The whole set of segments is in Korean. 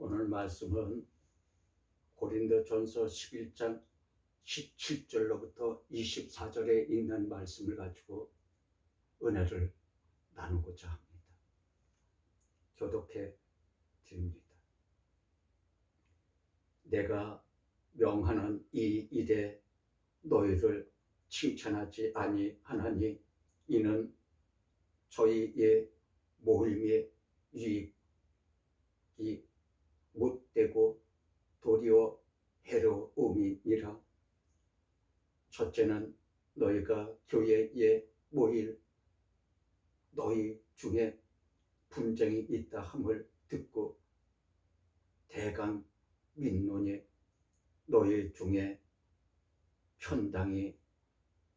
오늘 말씀은 고린도전서 11장 17절로부터 24절에 있는 말씀을 가지고 은혜를 나누고자 합니다. 교독해 드립니다. 내가 명하는 이 일에 너희를 칭찬하지 아니하나니 이는 저희의 모임의 유익이 못되고 도리어 해로움이니라. 첫째는 너희가 교회에 모일 너희 중에 분쟁이 있다 함을 듣고 대강 민론이 너희 중에 편당이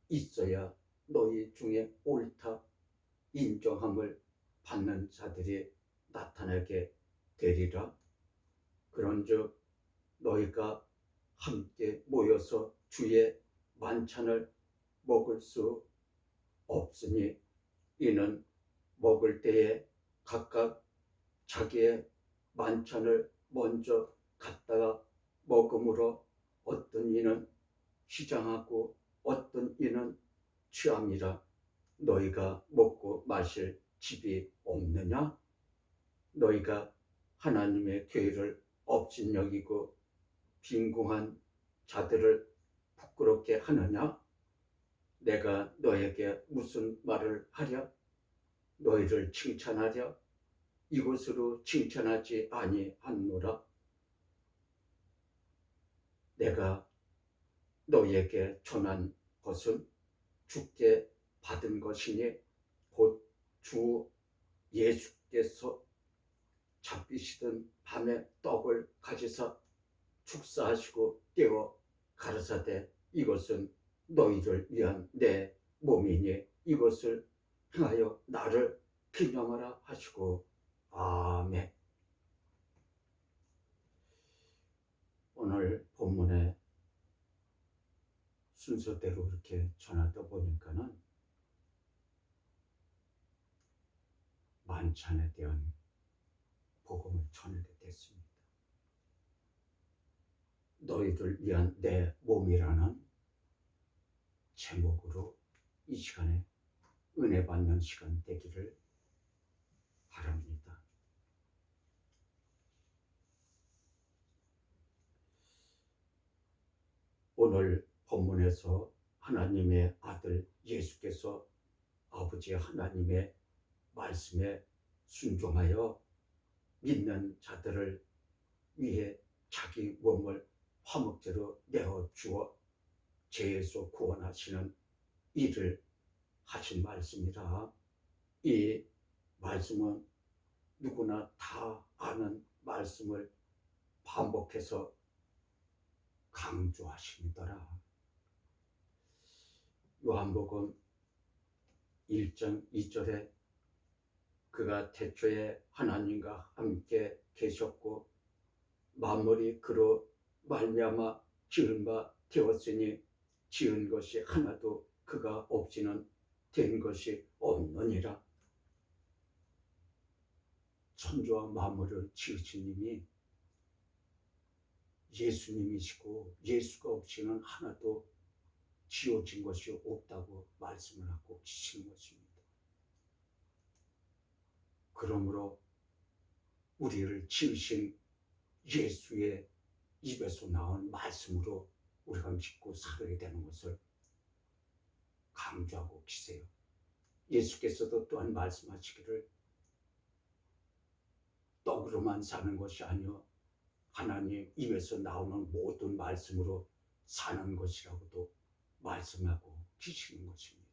있어야 너희 중에 옳다 인정함을 받는 자들이 나타나게 되리라. 그런즉 너희가 함께 모여서 주의 만찬을 먹을 수 없으니 이는 먹을 때에 각각 자기의 만찬을 먼저 갖다가 먹음으로 어떤 이는 시장하고 어떤 이는 취함이라. 너희가 먹고 마실 집이 없느냐? 너희가 하나님의 교회를 업신여기고 빈궁한 자들을 부끄럽게 하느냐? 내가 너에게 무슨 말을 하랴? 너희를 칭찬하랴? 이것으로 칭찬하지 아니하노라. 내가 너희에게 전한 것은 주께 받은 것이니 곧 주 예수께서 잡히시던 밤에 떡을 가지사 축사하시고 떼어 가르사대 이것은 너희를 위한 내 몸이니 이것을 행하여 나를 기념하라 하시고 아멘. 오늘 본문의 순서대로 이렇게 전하다 보니까는 만찬에 대한 복음을 전하게 됐습니다. 너희들 위한 내 몸이라는 제목으로 이 시간에 은혜 받는 시간 되기를 바랍니다. 오늘 본문에서 하나님의 아들 예수께서 아버지 하나님의 말씀에 순종하여 믿는 자들을 위해 자기 몸을 화목제로 내어주어 죄에서 구원하시는 일을 하신 말씀이라. 이 말씀은 누구나 다 아는 말씀을 반복해서 강조하시더라. 요한복음 1장 2절에 그가 태초에 하나님과 함께 계셨고 만물이 그로 말미암아 지은 바 되었으니 지은 것이 하나도 그가 없이는 된 것이 없느니라. 천지와 만물을 지으신 님이 예수님이시고 예수가 없이는 하나도 지어진 것이 없다고 말씀을 하고 계시는 것입니다. 그러므로 우리를 지으신 예수의 입에서 나온 말씀으로 우리가 믿고 살아야 되는 것을 강조하고 계세요. 예수께서도 또한 말씀하시기를 떡으로만 사는 것이 아니요 하나님 입에서 나오는 모든 말씀으로 사는 것이라고도 말씀하고 계시는 것입니다.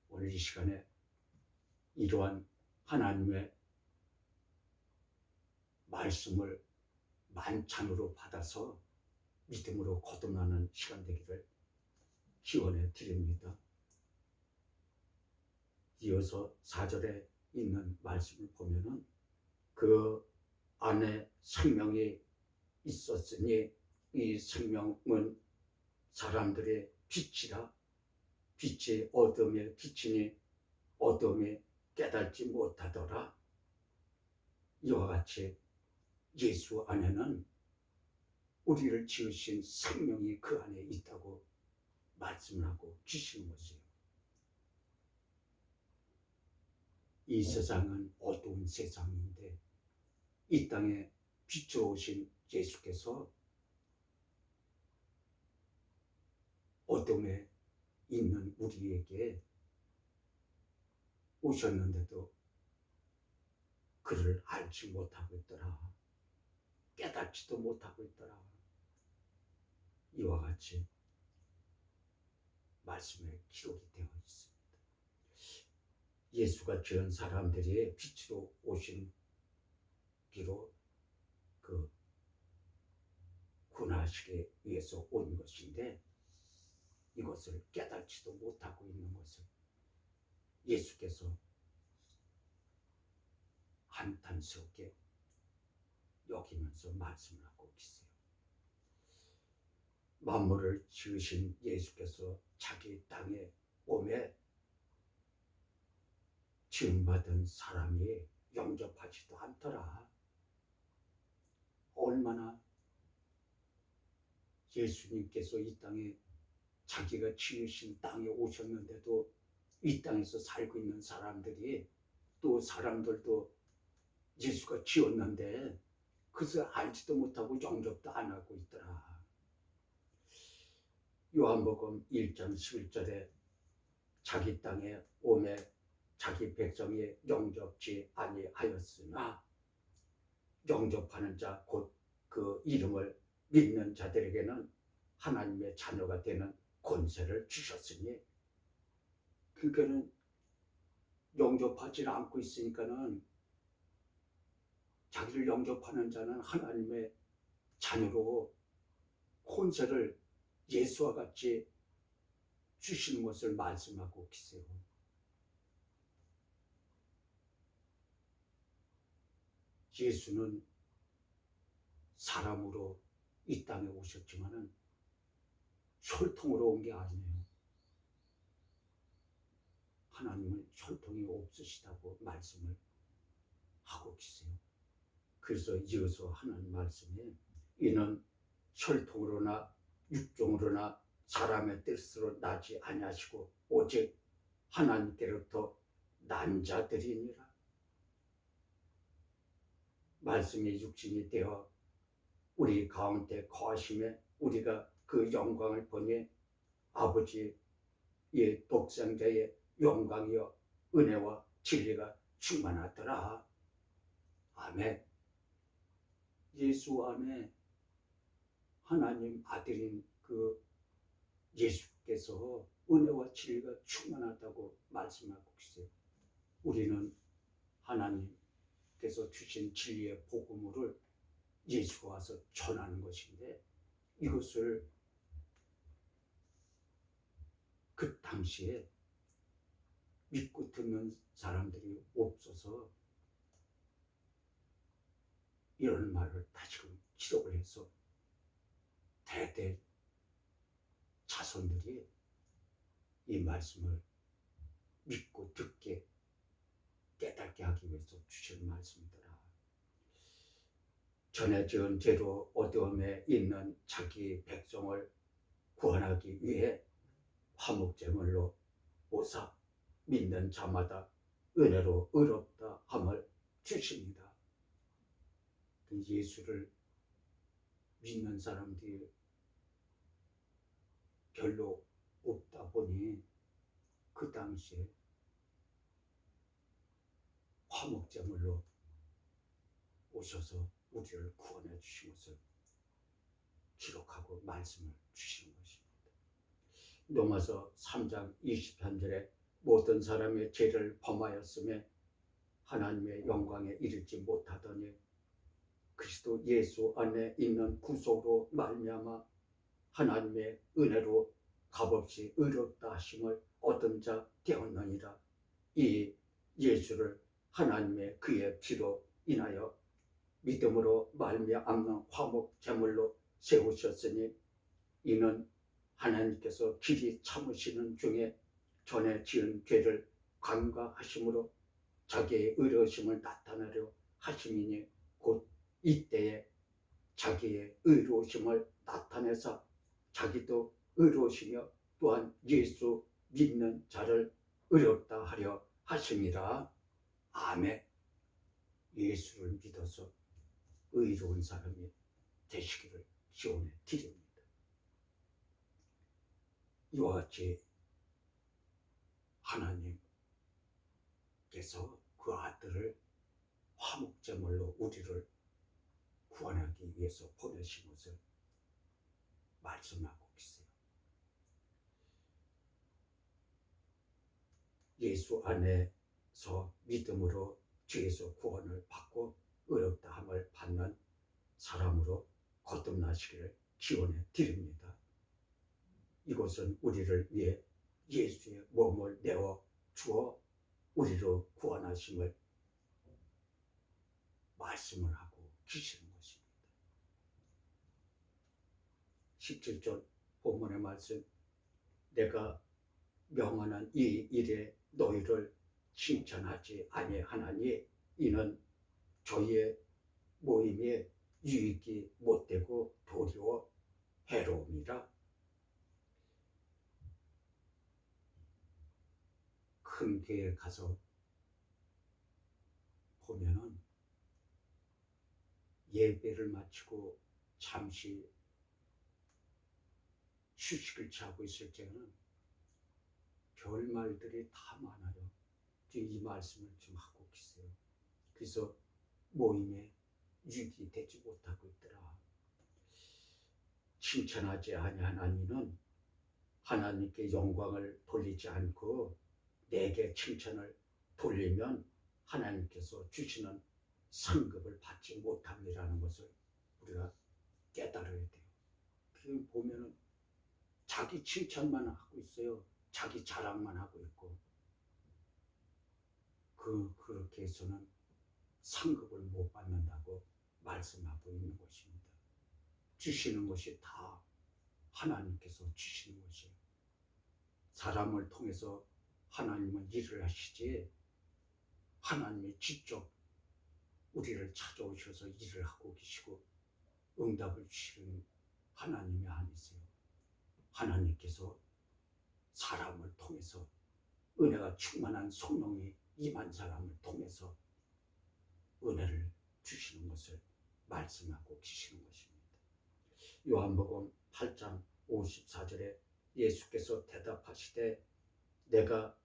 오늘 이 시간에 이러한 하나님의 말씀을 만찬으로 받아서 믿음으로 거듭나는 시간 되기를 기원해 드립니다. 이어서 4절에 있는 말씀을 보면은 그 안에 생명이 있었으니 이 생명은 사람들의 빛이라. 빛이 어둠에 비치니 어둠이 깨닫지 못하더라. 이와 같이 예수 안에는 우리를 지으신 생명이 그 안에 있다고 말씀을 하고 주시는 것이에요. 이 세상은 어두운 세상인데 이 땅에 빛으로 오신 예수께서 어둠에 있는 우리에게 오셨는데도 그를 알지 못하고 있더라. 깨닫지도 못하고 있더라. 이와 같이 말씀에 기록이 되어 있습니다. 예수가 지은 사람들이 빛으로 오신 기로 그 구원하시기 위해서 온 것인데 이것을 깨닫지도 못하고 있는 것을 예수께서 한탄스럽게 여기면서 말씀을 하고 계세요. 만물을 지으신 예수께서 자기 땅에 오매 지음받은 사람이 영접하지도 않더라. 얼마나 예수님께서 이 땅에 자기가 지으신 땅에 오셨는데도 이 땅에서 살고 있는 사람들이 또 사람들도 예수가 지었는데 그것을 알지도 못하고 영접도 안 하고 있더라. 요한복음 1장 11절에 자기 땅에 오매 자기 백성이 영접지 아니하였으나 영접하는 자 곧 그 이름을 믿는 자들에게는 하나님의 자녀가 되는 권세를 주셨으니, 그러니까는 영접하지 않고 있으니까는 자기를 영접하는 자는 하나님의 자녀로 권세를 예수와 같이 주시는 것을 말씀하고 계세요. 예수는 사람으로 이 땅에 오셨지만은 혈통으로 온 게 아니에요. 하나님은 혈통이 없으시다고 말씀을 하고 계세요. 그래서 이어서 하는 말씀에 이는 혈통으로나 육종으로나 사람의 뜻으로 나지 아니하시고 오직 하나님께로부터 난 자들이니라. 말씀이 육신이 되어 우리 가운데 거하심에 우리가 그 영광을 보니 아버지의 독생자의 영광이여 은혜와 진리가 충만하더라. 아멘. 예수 안에 하나님 아들인 그 예수께서 은혜와 진리가 충만하다고 말씀하고 계세요. 우리는 하나님께서 주신 진리의 복음을 예수가 와서 전하는 것인데, 이것을 그 당시에 믿고 듣는 사람들이 없어서 이런 말을 다시금 기록을 해서 대대 자손들이 이 말씀을 믿고 듣게 깨닫게 하기 위해서 주신 말씀이더라. 전에 지은 죄로 어두움에 있는 자기 백성을 구원하기 위해 화목제물로 오사 믿는 자마다 은혜로 의롭다 함을 주십니다. 예수를 믿는 사람들이 별로 없다 보니 그 당시에 화목제물로 오셔서 우리를 구원해 주신 것을 기록하고 말씀을 주시는 것입니다. 로마서 3장 20절에 모든 사람의 죄를 범하였음에 하나님의 영광에 이르지 못하더니 그리스도 예수 안에 있는 구속으로 말미암아 하나님의 은혜로 값없이 의롭다 하심을 얻은 자 되었느니라. 이 예수를 하나님의 그의 피로 인하여 믿음으로 말미암는 화목 제물로 세우셨으니 이는 하나님께서 길이 참으시는 중에 전에 지은 죄를 간과하심으로 자기의 의로우심을 나타내려 하심이니 곧 이때에 자기의 의로우심을 나타내서 자기도 의로우시며 또한 예수 믿는 자를 의롭다 하려 하심이라. 아멘. 예수를 믿어서 의로운 사람이 되시기를 기원해 드립니다. 이와 같이 하나님께서 그 아들을 화목제물로 우리를 구원하기 위해서 보내신 것을 말씀하고 계세요. 예수 안에서 믿음으로 죄에서 구원을 받고 의롭다함을 받는 사람으로 거듭나시기를 기원해 드립니다. 이것은 우리를 위해 예수의 몸을 내어 주어 우리로 구원하심을 말씀을 하고 계시는 것입니다. 17절 본문의 말씀, 내가 명하는 이 일에 너희를 칭찬하지 아니하나니 이는 저희의 모임에 유익이 못되고 도리어 해로움이라. 큰 교회에 가서 보면은 예배를 마치고 잠시 휴식을 취하고 있을 때는 별 말들이 다 많아요. 이 말씀을 좀 하고 계세요. 그래서 모임에 유익이 되지 못하고 있더라. 칭찬하지 아니하나니는 하나님께 영광을 돌리지 않고 내게 칭찬을 돌리면 하나님께서 주시는 상급을 받지 못함이라는 것을 우리가 깨달아야 돼요. 그 보면은 자기 칭찬만 하고 있어요. 자기 자랑만 하고 있고, 그렇게 해서는 상급을 못 받는다고 말씀하고 있는 것입니다. 주시는 것이 다 하나님께서 주시는 것이에요. 사람을 통해서 하나님은 일을 하시지 하나님이 직접 우리를 찾아오셔서 일을 하고 계시고 응답을 주시는 하나님이 아니세요. 하나님께서 사람을 통해서 은혜가 충만한 성령이 임한 사람을 통해서 은혜를 주시는 것을 말씀하고 계시는 것입니다. 요한복음 8장 54절에 예수께서 대답하시되 내가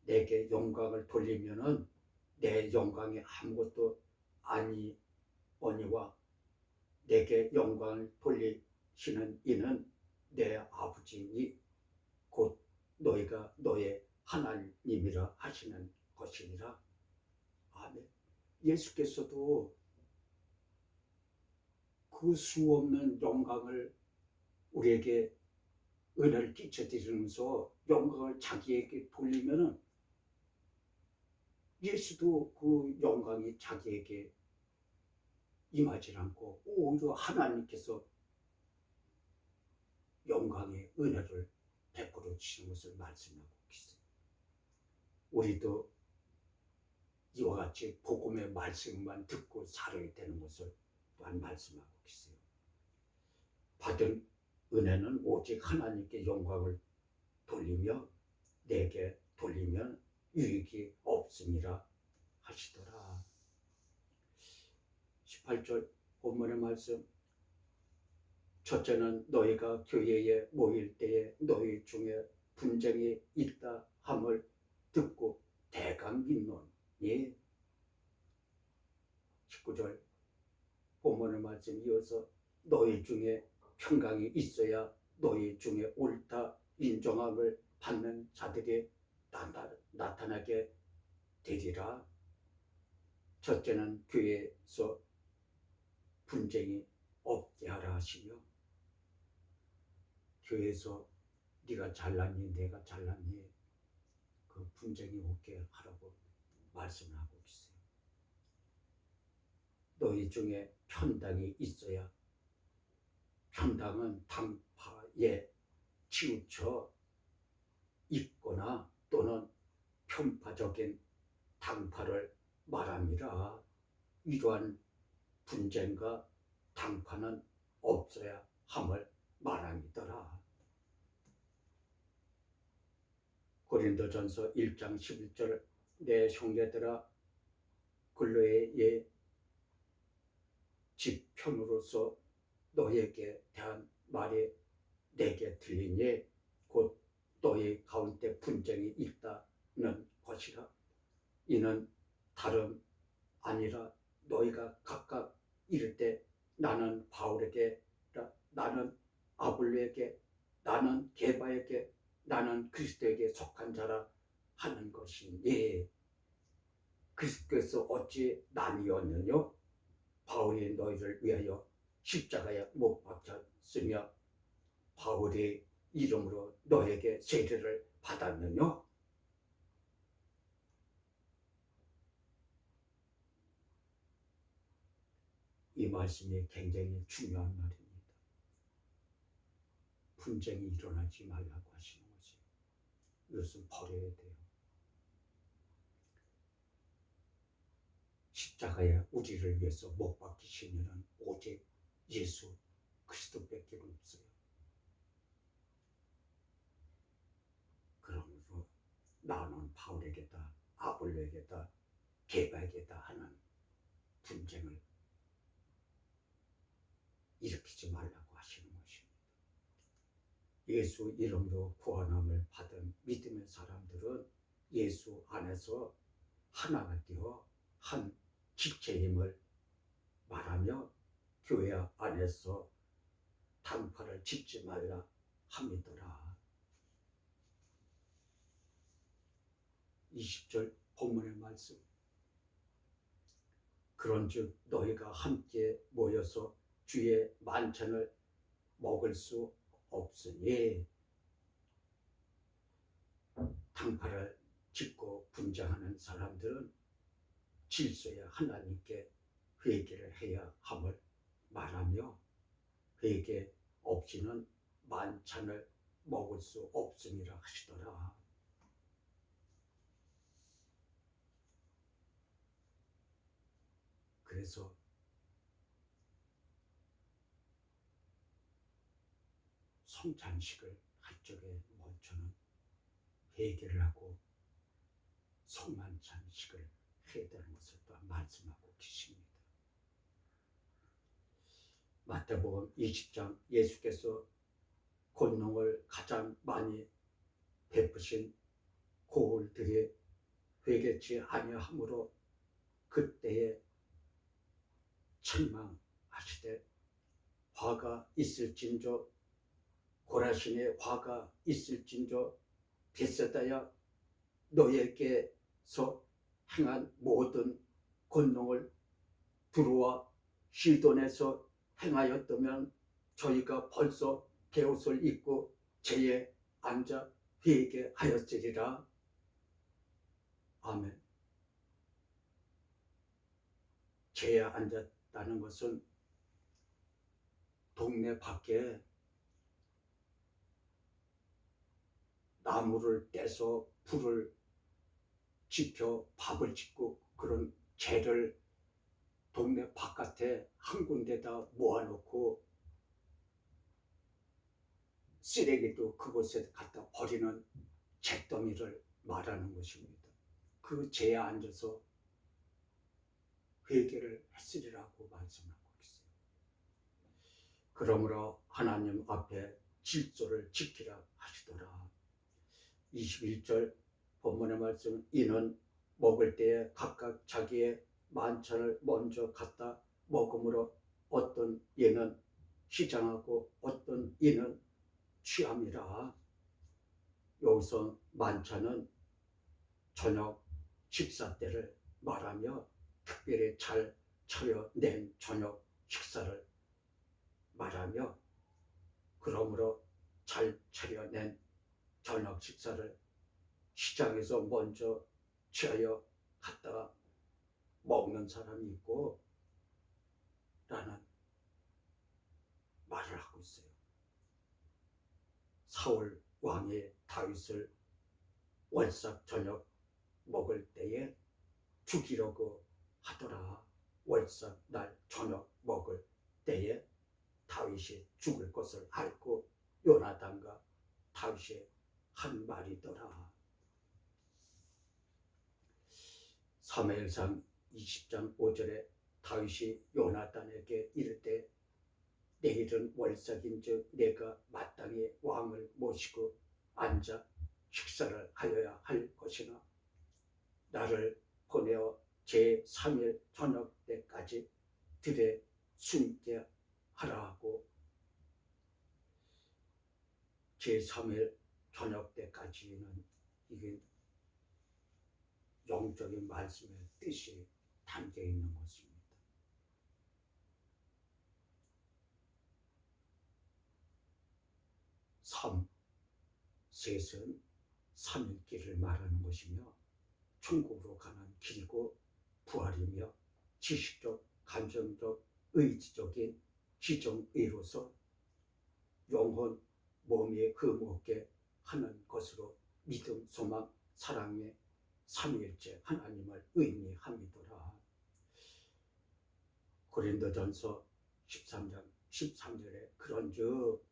내게 영광을 돌리면은 내 영광이 아무것도 아니오니와 내게 영광을 돌리시는 이는 내 아버지니 곧 너희가 너의 하나님이라 하시는 것이니라. 아멘. 예수께서도 그 수없는 영광을 우리에게 은혜를 끼쳐드리면서 영광을 자기에게 돌리면은 예수도 그 영광이 자기에게 임하지 않고 오히려 하나님께서 영광의 은혜를 베풀어 주시는 것을 말씀하고 계세요. 우리도 이와 같이 복음의 말씀만 듣고 살아야 되는 것을 또한 말씀하고 계세요. 받은 은혜는 오직 하나님께 영광을 돌리며 내게 돌리면 유익이 없음이라 하시더라. 18절 본문의 말씀, 첫째는 너희가 교회에 모일 때에 너희 중에 분쟁이 있다 함을 듣고 대강 믿노니. 19절 본문의 말씀 이어서 너희 중에 평강이 있어야 너희 중에 옳다 인정함을 받는 자들이 나타나게 되리라. 첫째는 교회에서 분쟁이 없게 하라 하시며, 교회에서 네가 잘났니 내가 잘났니 그 분쟁이 없게 하라고 말씀하고 있어요. 너희 중에 편당이 있어야, 편당은 당파에 치우쳐 있거나 또는 편파적인 당파를 말합니다. 이러한 분쟁과 당파는 없어야 함을 말함이더라. 고린도전서 1장 11절 내 형제들아 근로의 지편으로서 너에게 대한 말이 내게 들리니 곧 너희 가운데 분쟁이 있다는 것이라. 이는 다름 아니라 너희가 각각 이를 때 나는 바울에게, 나는 아볼로에게, 나는 게바에게, 나는 그리스도에게 속한 자라 하는 것이니 그리스도께서 어찌 나뉘었느냐? 바울이 너희를 위하여 십자가에 못 박혔으며 바울의 이름으로 너에게 세례를 받았느냐? 이 말씀이 굉장히 중요한 말입니다. 분쟁이 일어나지 말라고 하시는 거지. 이것은 버려야 돼요. 십자가에 우리를 위해서 못 박히신 이는 오직 예수 그리스도밖에 없어요. 그러므로 나는 바울에게다, 아볼로에게다, 게바에게다 하는 분쟁을 일으키지 말라고 하시는 것입니다. 예수 이름으로 구원함을 받은 믿음의 사람들은 예수 안에서 하나가 되어 한 지체임을 말하며 교회 안에서 단파를 짓지 말라 함이더라. 20절 본문의 말씀. 그런즉 너희가 함께 모여서 주의 만찬을 먹을 수 없으니, 단파를 짓고 분쟁하는 사람들은 질서야 하나님께 회개를 해야 함을 말하며 회개 없이는 만찬을 먹을 수 없음이라 하시더라. 그래서 성찬식을 할 적에 먼저는 회개를 하고 성만찬식을 해야 되는 것을 또 말씀하고 계십니다. 마태복음 20장 예수께서 권능을 가장 많이 베푸신 고을들이 회개치 아니하므로 그때에 책망하시되 화가 있을진저, 고라신의 화가 있을진저 벳세다야, 너에게서 행한 모든 권능을 두루와 시돈에서 행하였다면 저희가 벌써 베옷을 입고 제에 앉아 회개하였으리라. 아멘. 제에 앉았다는 것은 동네 밖에 나무를 떼서 불을 지펴 밥을 짓고 그런 재를 동네 바깥에 한 군데다 모아놓고 쓰레기도 그곳에 갖다 버리는 잿더미를 말하는 것입니다. 그 재에 앉아서 회개를 했으리라고 말씀하고 있어요. 그러므로 하나님 앞에 질서를 지키라 하시더라. 21절 본문의 말씀. 이는 먹을 때에 각각 자기의 만찬을 먼저 갖다 먹음으로 어떤 이는 시장하고 어떤 이는 취함이라. 여기서 만찬은 저녁 식사 때를 말하며 특별히 잘 차려낸 저녁 식사를 말하며, 그러므로 잘 차려낸 저녁 식사를 시장에서 먼저 취하여 갔다가 먹는 사람이 있고 라는 말을 하고 있어요. 사울 왕이 다윗을 월삭 저녁 먹을 때에 죽이려고 하더라. 월삭 날 저녁 먹을 때에 다윗이 죽을 것을 알고 요나단과 다윗이 한 말이더라. 사무엘상 20장 5절에 다윗이 요나단에게 이르되 내일은 월삭인즉 내가 마땅히 왕을 모시고 앉아 식사를 하여야 할 것이나 나를 보내어 제3일 저녁 때까지 들에 숨게 하라 하고 제3일 저녁 때까지는 이게 영적인 말씀의 뜻이 담겨 있는 것입니다. 셋은 3일 길을 말하는 것이며 천국으로 가는 길이고 부활이며 지식적, 감정적, 의지적인 지정의로서 영혼, 몸이 흠없게 하는 것으로 믿음, 소망, 사랑의 삼위일체 하나님을 의미함이더라. 고린도전서 13장 13절에 그런즉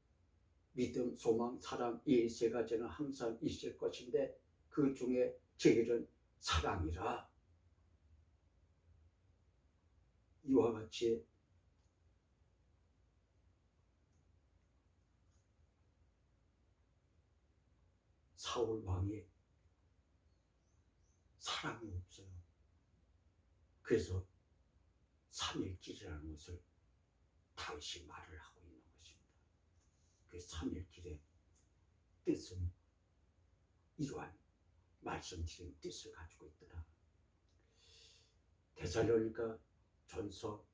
믿음, 소망, 사랑 이 세 가지는 항상 있을 것인데 그 중에 제일은 사랑이라. 이와 같이 사울 왕이 사랑이 없어요. 그래서 삼일길이라는 것을 다윗이 말을 하고 있는 것입니다. 그 삼일길의 뜻은 이러한 말씀드린 뜻을 가지고 있더라. 데살로니가 전서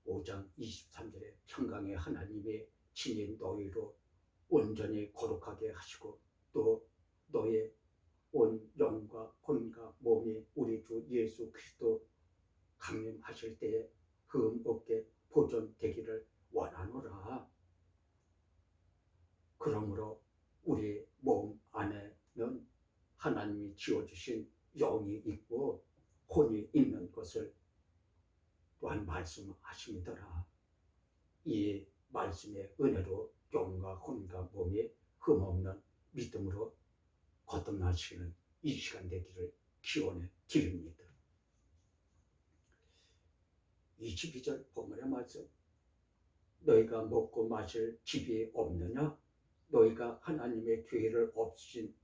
5장 23절에 평강의 하나님이 친히 너희로 온전히 거룩하게 하시고 또 너의 온 영과 혼과 몸이 우리 주 예수 그리스도 강림하실 때에 흠 없게 보존되기를 원하노라. 그러므로 우리 몸 안에는 하나님이 지어주신 영이 있고 혼이 있는 것을 또한 말씀하십니다라. 이 말씀의 은혜로 영과 혼과 몸이 흠없는 믿음으로 거듭나시는 이 시간 되기를 기원해 드립니다. 22절 본문의 말씀, 너희가 먹고 마실 집이 없느냐? 너희가 하나님의 교회를 없으신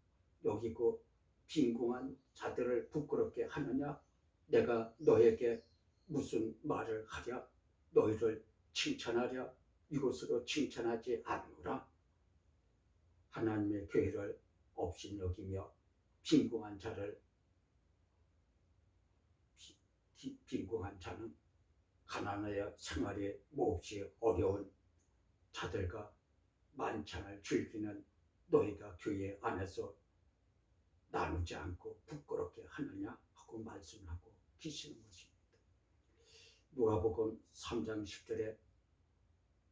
여기고 빈궁한 자들을 부끄럽게 하느냐? 내가 너에게 무슨 말을 하랴? 너희를 칭찬하랴? 이곳으로 칭찬하지 않노라. 하나님의 교회를 없인 여기며 빈궁한 자를 빈궁한 자는 가난하여 생활이 몹시 어려운 자들과 만찬을 즐기는 너희가 교회 안에서 나누지 않고 부끄럽게 하느냐 하고 말씀하고 계시는 것입니다. 누가복음 3장 10절에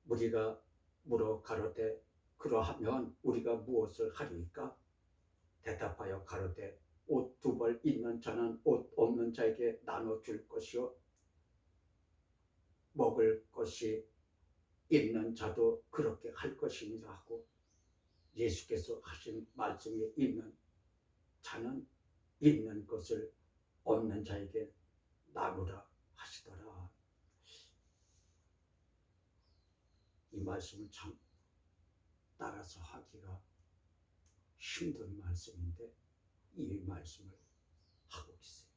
무리가 물어 가로되 그러하면 우리가 무엇을 하리까? 대답하여 가로되 옷 2벌 있는 자는 옷 없는 자에게 나눠줄 것이요 먹을 것이 있는 자도 그렇게 할 것이니라 하고 예수께서 하신 말씀이 있는 자는 있는 것을 없는 자에게 나누라 하시더라. 이 말씀을 참 따라서 하기가 힘든 말씀인데 이 말씀을 하고 있어요.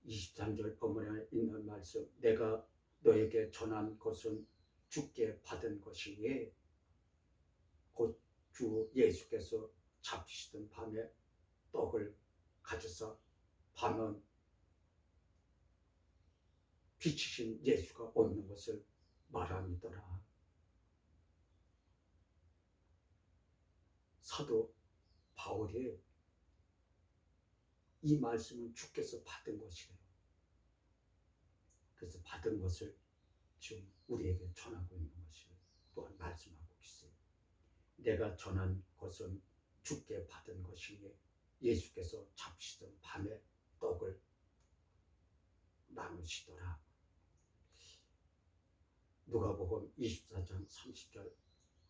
23절 본문에 있는 말씀, 내가 너에게 전한 것은 주께 받은 것이니 곧 주 예수께서 잡히시던 밤에 떡을 가져서 밤은 빛이신 예수가 없는 것을 말합니다라. 사도 바울이 이 말씀은 주께서 받은 것이래요. 그래서 받은 것을 지금 우리에게 전하고 있는 것을 또한 말씀하고 있어요. 내가 전한 것은 주께 받은 것이니 예수께서 잡히시던 밤에 떡을 나누시 이루시더라. 누가복음 24장 30절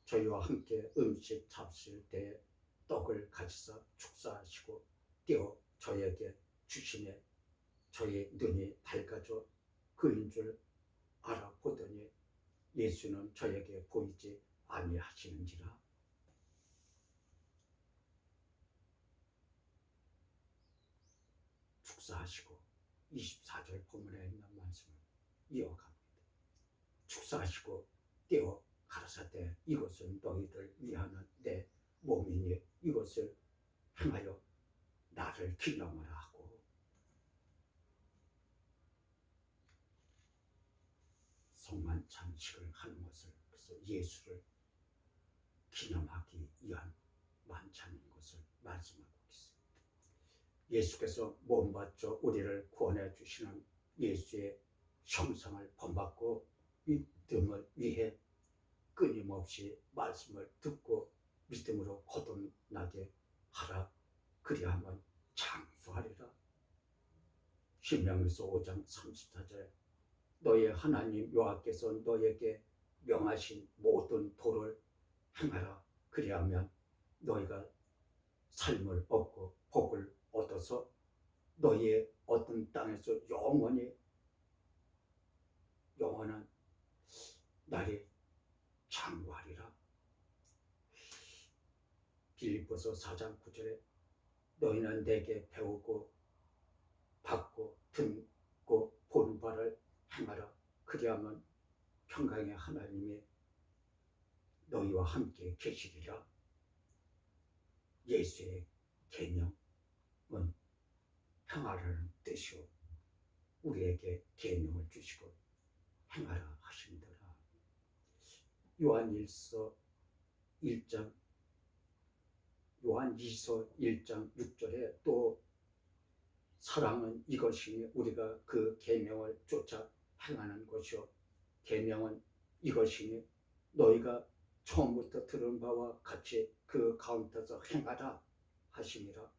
저희와 함께 음식 잡수실 때에 떡을 가지사 축사하시고 떼어 저에게 주시매 저희 눈이 밝아져 그인 줄 알아보더니 예수는 저에게 보이지 아니하시는지라. 축사하시고 24절 본문에 있는 말씀을 이어갑니다. 축사하시고 떼어 가라사대 이것은 너희를 위하는 내 몸이니 이것을 행하여 나를 기념하라 하고 성만찬식을 하는 것을 그래서 예수를 기념하기 위한 만찬인 것을 말씀하고 있습니다. 예수께서 몸 바쳐 우리를 구원해 주시는 예수의 형상을 본받고 믿음을 위해 끊임없이 말씀을 듣고 믿음으로 거듭나게 하라. 그리하면 장수하리라. 신명기서 5장 34절에 너의 하나님 여호와께서 너에게 명하신 모든 도를 행하라. 그리하면 너희가 삶을 얻고 복을 얻어서 너희의 얻은 땅에서 영원한 날이 장구하리라. 빌립보서 4장 9절에 너희는 내게 배우고 받고 듣고 본 바를 행하라. 그리하면 평강의 하나님이 너희와 함께 계시리라. 예수의 계명은 행하라는 뜻이요 우리에게 계명을 주시고 행하라 하신다라. 요한이서 1장 6절에 또 사랑은 이것이니 우리가 그 계명을 쫓아 행하는 것이요 계명은 이것이니 너희가 처음부터 들은 바와 같이 그 가운데서 행하라 하심이라.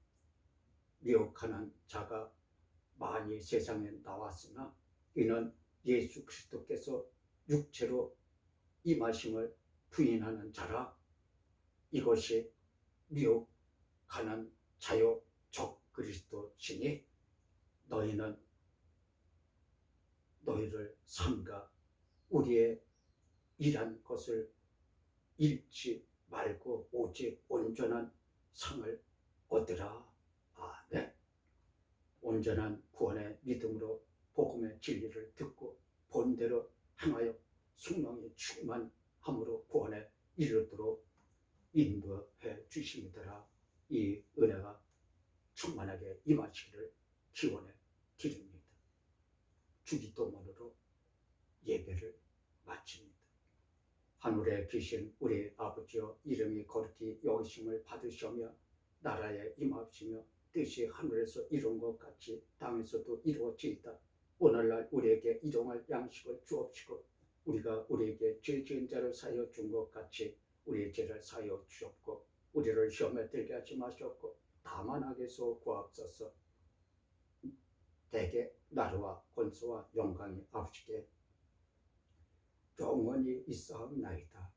미혹하는 자가 많이 세상에 나왔으나 이는 예수 그리스도께서 육체로 임하심을 부인하는 자라. 이것이 미혹하는 자요 적 그리스도시니 너희는 너희를 삼가 우리의 일한 것을 잃지 말고 오직 온전한 상을 얻으라. 아멘. 온전한 구원의 믿음으로 복음의 진리를 듣고 본대로 행하여 성령이 충만함으로 구원에 이르도록 인도해 주심이더라. 이 은혜가 충만하게 임하시기를 기원해 드립니다. 주기도문으로 예배를 마칩니다. 하늘에 계신 우리 아버지여 이름이 거룩히 여기심을 받으시며 나라에 임하시며 뜻이 하늘에서 이룬 것 같이 땅에서도 이루어지이다. 오늘날 우리에게 일용할 양식을 주옵시고 우리가 우리에게 죄 지은 자를 사하여 준 것 같이 우리의 죄를 사하여 주옵고 우리를 시험에 들게 하지 마시옵고 다만 악에서 구하옵소서. 대개 나라와 권세와 영광이 아버지께 영원히 있사옵나이다.